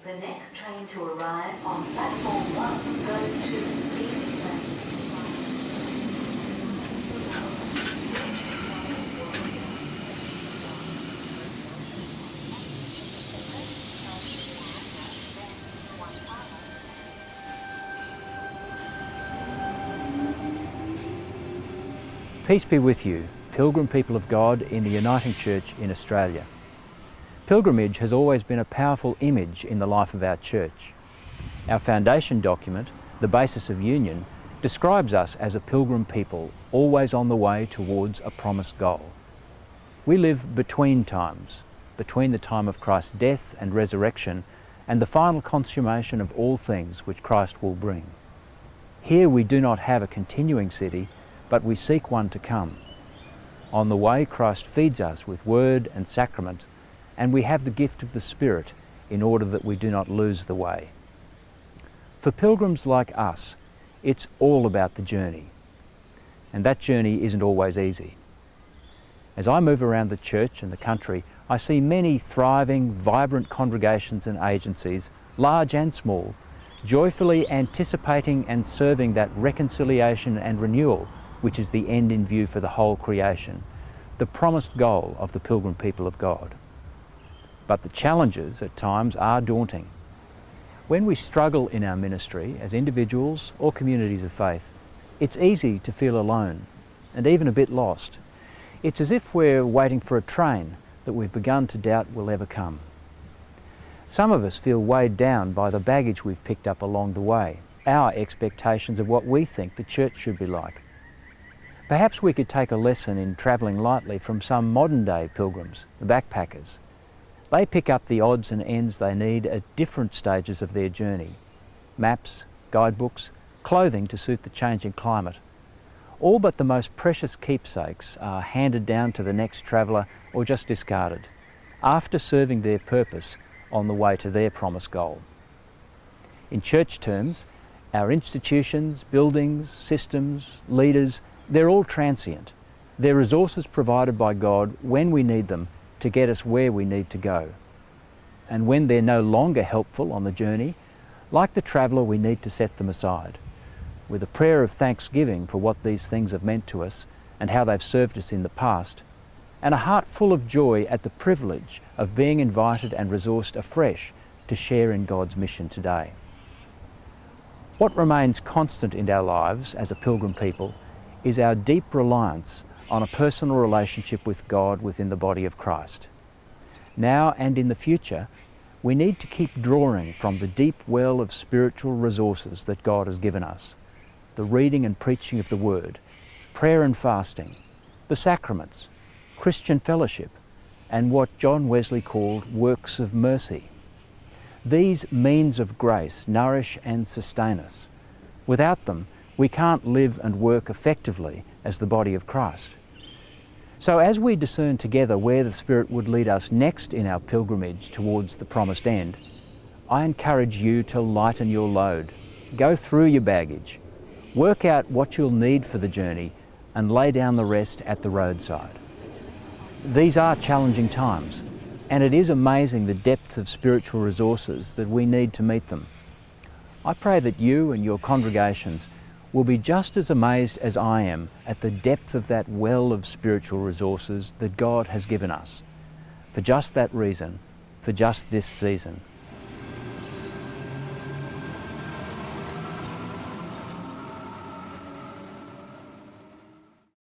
The next train to arrive on platform 1 goes to Eastland. Peace be with you, pilgrim people of God in the Uniting Church in Australia. Pilgrimage has always been a powerful image in the life of our church. Our foundation document, the Basis of Union, describes us as a pilgrim people, always on the way towards a promised goal. We live between times, between the time of Christ's death and resurrection and the final consummation of all things which Christ will bring. Here we do not have a continuing city, but we seek one to come. On the way, Christ feeds us with word and sacrament, and we have the gift of the Spirit in order that we do not lose the way. For pilgrims like us, it's all about the journey, and that journey isn't always easy. As I move around the church and the country, I see many thriving, vibrant congregations and agencies, large and small, joyfully anticipating and serving that reconciliation and renewal which is the end in view for the whole creation, the promised goal of the pilgrim people of God. But the challenges at times are daunting. When we struggle in our ministry as individuals or communities of faith, it's easy to feel alone and even a bit lost. It's as if we're waiting for a train that we've begun to doubt will ever come. Some of us feel weighed down by the baggage we've picked up along the way, our expectations of what we think the church should be like. Perhaps we could take a lesson in travelling lightly from some modern-day pilgrims, the backpackers. They pick up the odds and ends they need at different stages of their journey. Maps, guidebooks, clothing to suit the changing climate. All but the most precious keepsakes are handed down to the next traveller or just discarded, after serving their purpose on the way to their promised goal. In church terms, our institutions, buildings, systems, leaders, they're all transient. They're resources provided by God when we need them to get us where we need to go. And when they're no longer helpful on the journey, like the traveller, we need to set them aside, with a prayer of thanksgiving for what these things have meant to us and how they've served us in the past, and a heart full of joy at the privilege of being invited and resourced afresh to share in God's mission today. What remains constant in our lives as a pilgrim people is our deep reliance on a personal relationship with God within the body of Christ. Now and in the future, we need to keep drawing from the deep well of spiritual resources that God has given us: the reading and preaching of the Word, prayer and fasting, the sacraments, Christian fellowship, and what John Wesley called works of mercy. These means of grace nourish and sustain us. Without them, we can't live and work effectively as the body of Christ. So as we discern together where the Spirit would lead us next in our pilgrimage towards the promised end, I encourage you to lighten your load, go through your baggage, work out what you'll need for the journey, and lay down the rest at the roadside. These are challenging times, and it is amazing the depth of spiritual resources that we need to meet them. I pray that you and your congregations will be just as amazed as I am at the depth of that well of spiritual resources that God has given us, for just that reason, for just this season.